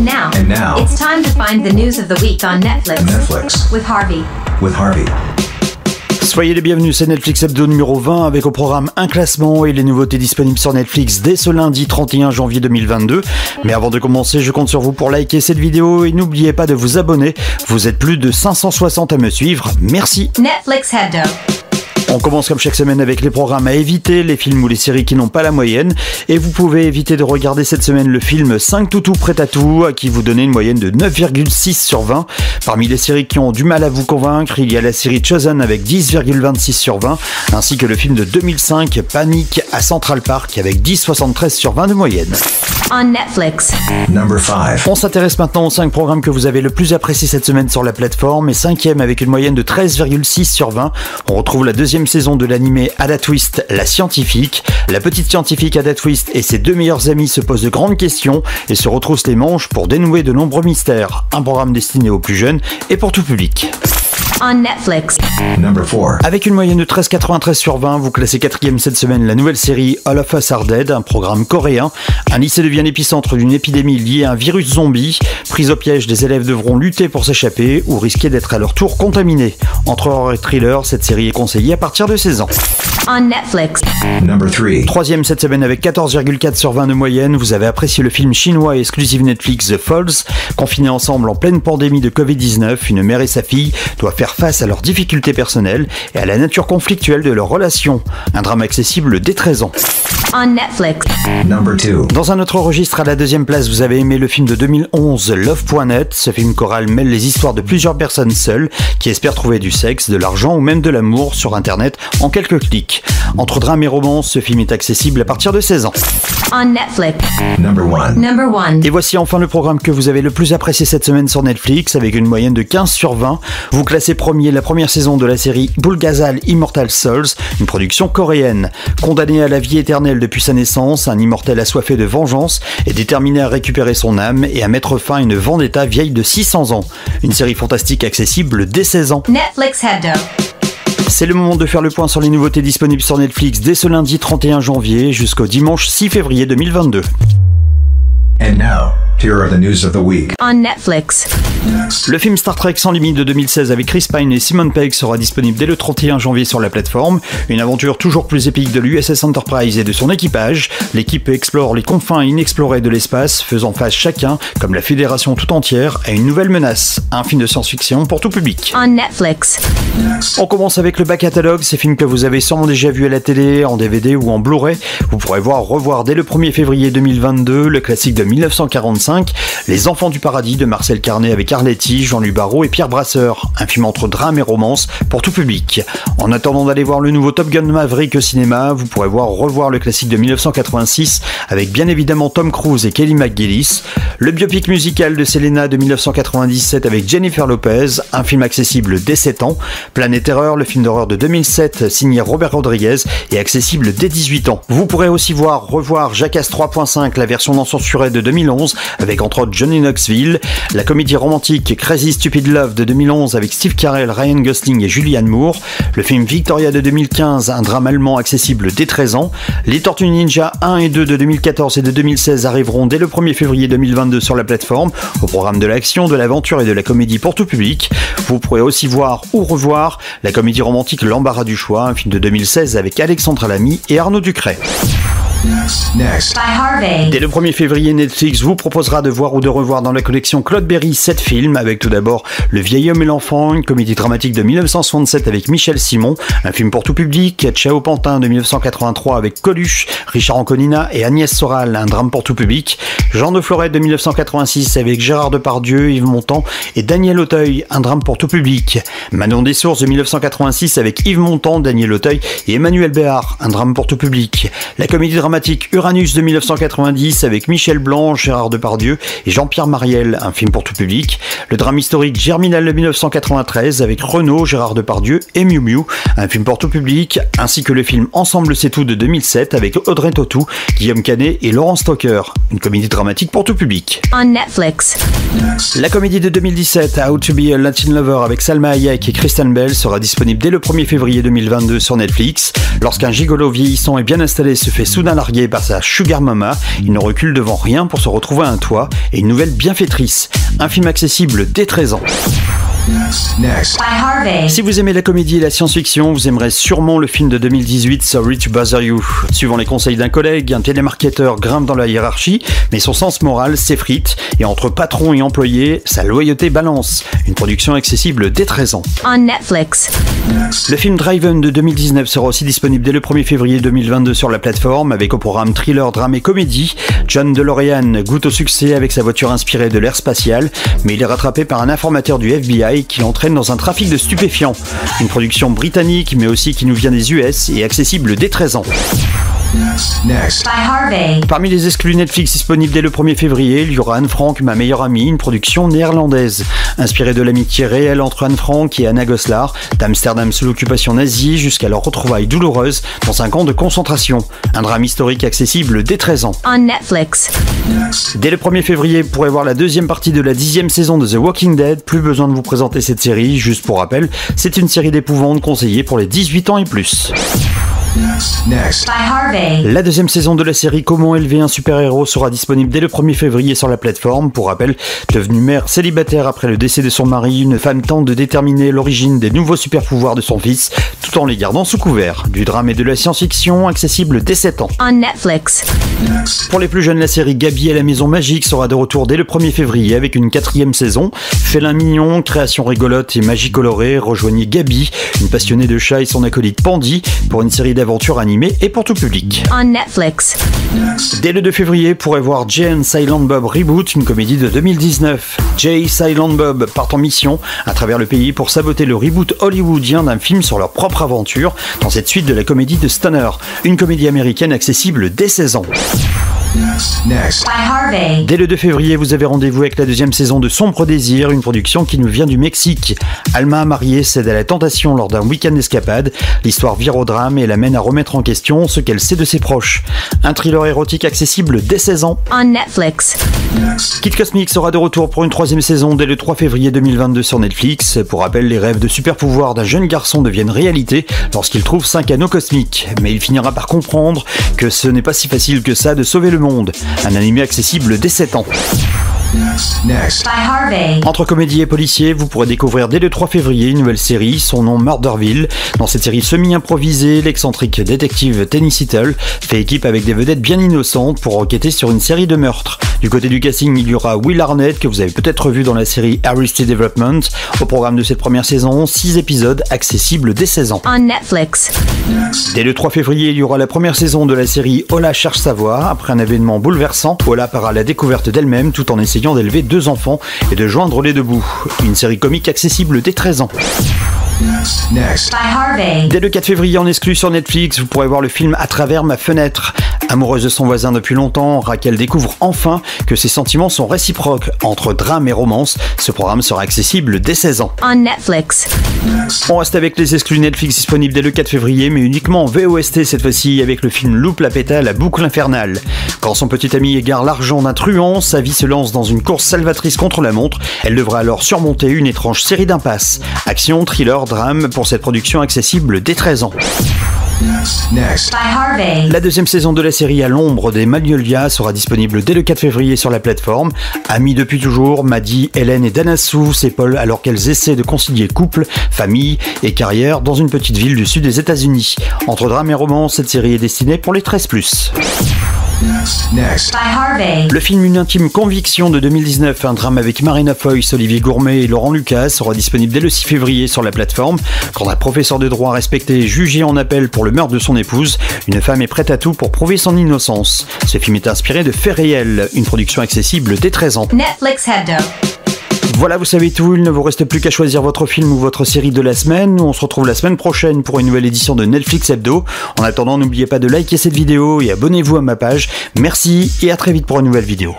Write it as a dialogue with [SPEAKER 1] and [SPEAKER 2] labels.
[SPEAKER 1] now,
[SPEAKER 2] it's time to find the news of the week on Netflix. With Harvey.
[SPEAKER 3] Soyez les bienvenus, c'est Netflix Hebdo numéro 20 avec au programme un classement et les nouveautés disponibles sur Netflix dès ce lundi 31 janvier 2022. Mais avant de commencer, je compte sur vous pour liker cette vidéo et n'oubliez pas de vous abonner. Vous êtes plus de 560 à me suivre. Merci.
[SPEAKER 2] Netflix Hebdo.
[SPEAKER 3] On commence comme chaque semaine avec les programmes à éviter, les films ou les séries qui n'ont pas la moyenne. Et vous pouvez éviter de regarder cette semaine le film 5 toutous prêt à tout, à qui vous donnez une moyenne de 9,6 sur 20. Parmi les séries qui ont du mal à vous convaincre, il y a la série Chosen avec 10,26 sur 20, ainsi que le film de 2005 Panic à Central Park avec 10,73 sur 20 de moyenne.
[SPEAKER 2] On Netflix.
[SPEAKER 1] Number 5.
[SPEAKER 3] On s'intéresse maintenant aux 5 programmes que vous avez le plus appréciés cette semaine sur la plateforme, et 5e avec une moyenne de 13,6 sur 20. On retrouve la deuxième saison de l'animé Ada Twist, la scientifique. La petite scientifique Ada Twist et ses deux meilleurs amis se posent de grandes questions et se retroussent les manches pour dénouer de nombreux mystères. Un programme destiné aux plus jeunes et pour tout public.
[SPEAKER 2] On Netflix.
[SPEAKER 1] Number 4.
[SPEAKER 3] Avec une moyenne de 13,93 sur 20, vous classez 4e cette semaine la nouvelle série All of Us Are Dead, un programme coréen. Un lycée devient l'épicentre d'une épidémie liée à un virus zombie. Pris au piège, des élèves devront lutter pour s'échapper ou risquer d'être à leur tour contaminés. Entre horreur et thriller, cette série est conseillée à partir de 16 ans.
[SPEAKER 2] On Netflix.
[SPEAKER 1] Number 3.
[SPEAKER 3] 3e cette semaine avec 14,4 sur 20 de moyenne, vous avez apprécié le film chinois exclusif Netflix The Falls. Confinés ensemble en pleine pandémie de Covid-19, une mère et sa fille doivent faire face à leurs difficultés personnelles et à la nature conflictuelle de leur relation. Un drame accessible dès 13 ans.
[SPEAKER 2] On Netflix.
[SPEAKER 1] Number 2.
[SPEAKER 3] Dans un autre registre, à la 2e place, vous avez aimé le film de 2011 Love.net. Ce film choral mêle les histoires de plusieurs personnes seules qui espèrent trouver du sexe, de l'argent ou même de l'amour sur internet en quelques clics. Entre drame et romance, ce film est accessible à partir de 16 ans.
[SPEAKER 2] On Netflix.
[SPEAKER 1] Number 1.
[SPEAKER 2] Number 1.
[SPEAKER 3] Et voici enfin le programme que vous avez le plus apprécié cette semaine sur Netflix avec une moyenne de 15 sur 20. Vous classez premier la première saison de la série Bulgazal Immortal Souls, une production coréenne. Condamné à la vie éternelle depuis sa naissance, un immortel assoiffé de vengeance est déterminé à récupérer son âme et à mettre fin à une vendetta vieille de 600 ans. Une série fantastique accessible dès 16 ans.
[SPEAKER 2] Netflix Hebdo.
[SPEAKER 3] C'est le moment de faire le point sur les nouveautés disponibles sur Netflix dès ce lundi 31 janvier jusqu'au dimanche 6 février 2022.
[SPEAKER 1] And now, here are the news of the week.
[SPEAKER 2] On Netflix.
[SPEAKER 3] Le film Star Trek Sans Limite de 2016 avec Chris Pine et Simon Pegg sera disponible dès le 31 janvier sur la plateforme. Une aventure toujours plus épique de l'USS Enterprise et de son équipage. L'équipe explore les confins inexplorés de l'espace, faisant face chacun, comme la Fédération tout entière, à une nouvelle menace. Un film de science-fiction pour tout public.
[SPEAKER 2] On Netflix.
[SPEAKER 3] On commence avec le back catalogue, ces films que vous avez sûrement déjà vus à la télé, en DVD ou en Blu-ray. Vous pourrez revoir dès le 1er février 2022 le classique de 1945, Les Enfants du Paradis de Marcel Carné avec Arletty, Jean-Luc Barrault et Pierre Brasseur, un film entre drame et romance pour tout public. En attendant d'aller voir le nouveau Top Gun Maverick au cinéma, vous pourrez revoir le classique de 1986 avec bien évidemment Tom Cruise et Kelly McGillis, le biopic musical de Selena de 1997 avec Jennifer Lopez, un film accessible dès 7 ans, Planète Terreur, le film d'horreur de 2007 signé Robert Rodriguez et accessible dès 18 ans. Vous pourrez aussi revoir Jackass 3.5, la version non censurée de 2011 avec entre autres Johnny Knoxville, la comédie romantique Crazy Stupid Love de 2011 avec Steve Carell, Ryan Gosling et Julianne Moore, le film Victoria de 2015, un drame allemand accessible dès 13 ans, les Tortues Ninja 1 et 2 de 2014 et de 2016 arriveront dès le 1er février 2022 sur la plateforme, au programme de l'action, de l'aventure et de la comédie pour tout public. Vous pourrez aussi voir ou revoir la comédie romantique L'Embarras du choix, un film de 2016 avec Alexandra Lamy et Arnaud Ducret.
[SPEAKER 1] Next.
[SPEAKER 2] By Harvey.
[SPEAKER 3] Dès le 1er février, Netflix vous proposera de voir ou de revoir dans la collection Claude Berry 7 films, avec tout d'abord Le vieil homme et l'enfant, une comédie dramatique de 1967 avec Michel Simon, un film pour tout public, Ciao Pantin de 1983 avec Coluche, Richard Anconina et Agnès Soral, un drame pour tout public, Jean de Florette de 1986 avec Gérard Depardieu, Yves Montand et Daniel Auteuil, un drame pour tout public, Manon des Sources de 1986 avec Yves Montand, Daniel Auteuil et Emmanuel Béard, un drame pour tout public, la comédie dramatique Uranus de 1990 avec Michel Blanc, Gérard Depardieu et Jean-Pierre Mariel, un film pour tout public, le drame historique Germinal de 1993 avec Renaud, Gérard Depardieu et Miu Miu, un film pour tout public, ainsi que le film Ensemble c'est tout de 2007 avec Audrey Tautou, Guillaume Canet et Laurent Stocker, une comédie dramatique pour tout public.
[SPEAKER 2] On Netflix.
[SPEAKER 3] La comédie de 2017 How to be a Latin Lover avec Salma Hayek et Kristen Bell sera disponible dès le 1er février 2022 sur Netflix. Lorsqu'un gigolo vieillissant et bien installé se fait soudain largué par sa sugar mama, il ne recule devant rien pour se retrouver un toit et une nouvelle bienfaitrice. Un film accessible dès 13 ans.
[SPEAKER 1] Next.
[SPEAKER 3] Si vous aimez la comédie et la science-fiction, vous aimerez sûrement le film de 2018 Sorry to Bother You. Suivant les conseils d'un collègue, un télémarketeur grimpe dans la hiérarchie, mais son sens moral s'effrite et entre patron et employé, sa loyauté balance. Une production accessible dès 13 ans.
[SPEAKER 2] On Netflix.
[SPEAKER 3] Le film Driven de 2019 sera aussi disponible dès le 1er février 2022 sur la plateforme, avec au programme thriller, drame et comédie. John DeLorean goûte au succès avec sa voiture inspirée de l'ère spatiale, mais il est rattrapé par un informateur du FBI qui l'entraîne dans un trafic de stupéfiants. Une production britannique, mais aussi qui nous vient des US et accessible dès 13 ans.
[SPEAKER 1] Next.
[SPEAKER 3] Parmi les exclus Netflix disponibles dès le 1er février, il y aura Anne Frank, ma meilleure amie, une production néerlandaise. Inspirée de l'amitié réelle entre Anne Frank et Anna Goslar, d'Amsterdam sous l'occupation nazie jusqu'à leur retrouvaille douloureuse dans un camp de concentration. Un drame historique accessible dès 13 ans.
[SPEAKER 2] On Netflix.
[SPEAKER 3] Dès le 1er février, vous pourrez voir la deuxième partie de la 10e saison de The Walking Dead. Plus besoin de vous présenter cette série, juste pour rappel, c'est une série d'épouvante conseillée pour les 18 ans et plus.
[SPEAKER 1] Next.
[SPEAKER 3] La deuxième saison de la série Comment élever un super-héros sera disponible dès le 1er février sur la plateforme. Pour rappel, devenue mère célibataire après le décès de son mari, une femme tente de déterminer l'origine des nouveaux super-pouvoirs de son fils, tout en les gardant sous couvert. Du drame et de la science-fiction, accessible dès 7 ans.
[SPEAKER 2] On Netflix.
[SPEAKER 3] Pour les plus jeunes, la série Gabi et la Maison Magique sera de retour dès le 1er février avec une 4e saison. Félin mignon, création rigolote et magie colorée, rejoignez Gabi, une passionnée de chats et son acolyte Pandy, pour une série d'aventures animées et pour tout public.
[SPEAKER 2] On Netflix.
[SPEAKER 3] Dès le 2 février, vous pourrez voir Jay and Silent Bob Reboot, une comédie de 2019. Jay et Silent Bob partent en mission à travers le pays pour saboter le reboot hollywoodien d'un film sur leur propre aventure dans cette suite de la comédie de Stoner, une comédie américaine accessible dès 16 ans.
[SPEAKER 1] Next.
[SPEAKER 3] Dès le 2 février, vous avez rendez-vous avec la deuxième saison de Sombre Désir, une production qui nous vient du Mexique. Alma, mariée, cède à la tentation lors d'un week-end d'escapade. L'histoire vire au drame et l'amène à remettre en question ce qu'elle sait de ses proches. Un thriller érotique accessible dès 16 ans.
[SPEAKER 2] On Netflix.
[SPEAKER 3] Kid Cosmic sera de retour pour une 3e saison dès le 3 février 2022 sur Netflix. Pour rappel, les rêves de super-pouvoir d'un jeune garçon deviennent réalité lorsqu'il trouve 5 anneaux cosmiques. Mais il finira par comprendre que ce n'est pas si facile que ça de sauver le monde. Un animé accessible dès 7 ans.
[SPEAKER 1] Next.
[SPEAKER 3] Entre comédie et policier, vous pourrez découvrir dès le 3 février une nouvelle série, son nom Murderville. Dans cette série semi-improvisée, l'excentrique détective Tenny Seattle fait équipe avec des vedettes bien innocentes pour enquêter sur une série de meurtres. Du côté du casting, il y aura Will Arnett, que vous avez peut-être vu dans la série Arrested Development. Au programme de cette première saison, 6 épisodes accessibles dès 16 ans.
[SPEAKER 2] On Netflix.
[SPEAKER 3] Dès le 3 février, il y aura la première saison de la série Ola cherche sa voix. Après un événement bouleversant, Ola part à la découverte d'elle-même tout en essayant d'élever 2 enfants et de joindre les deux bouts. Une série comique accessible dès 13 ans.
[SPEAKER 1] Next.
[SPEAKER 3] Dès le 4 février en exclu sur Netflix, vous pourrez voir le film À travers ma fenêtre. Amoureuse de son voisin depuis longtemps, Raquel découvre enfin que ses sentiments sont réciproques. Entre drame et romance, ce programme sera accessible dès 16 ans.
[SPEAKER 2] On Netflix.
[SPEAKER 3] On reste avec les exclus Netflix disponibles dès le 4 février, mais uniquement en VOST cette fois-ci, avec le film Loupe la pétale, la boucle infernale. Quand son petit ami égare l'argent d'un truand, sa vie se lance dans une course salvatrice contre la montre. Elle devra alors surmonter une étrange série d'impasses. Action, thriller, drame pour cette production accessible dès 13 ans.
[SPEAKER 1] Next.
[SPEAKER 3] La deuxième saison de la série À l'ombre des Magnolias sera disponible dès le 4 février sur la plateforme. Amis depuis toujours, Maddie, Hélène et Danassou s'épaulent alors qu'elles essaient de concilier couple, famille et carrière dans une petite ville du sud des États-Unis. Entre drame et romance, cette série est destinée pour les 13+.
[SPEAKER 1] Next.
[SPEAKER 3] Le film Une intime conviction de 2019, un drame avec Marina Foïs, Olivier Gourmet et Laurent Lucas, sera disponible dès le 6 février sur la plateforme. Quand un professeur de droit respecté est jugé en appel pour le meurtre de son épouse, une femme est prête à tout pour prouver son innocence. Ce film est inspiré de faits réels, une production accessible dès 13 ans.
[SPEAKER 2] Netflix Hebdo.
[SPEAKER 3] Voilà, vous savez tout, il ne vous reste plus qu'à choisir votre film ou votre série de la semaine. Nous, on se retrouve la semaine prochaine pour une nouvelle édition de Netflix Hebdo. En attendant, n'oubliez pas de liker cette vidéo et abonnez-vous à ma page. Merci et à très vite pour une nouvelle vidéo.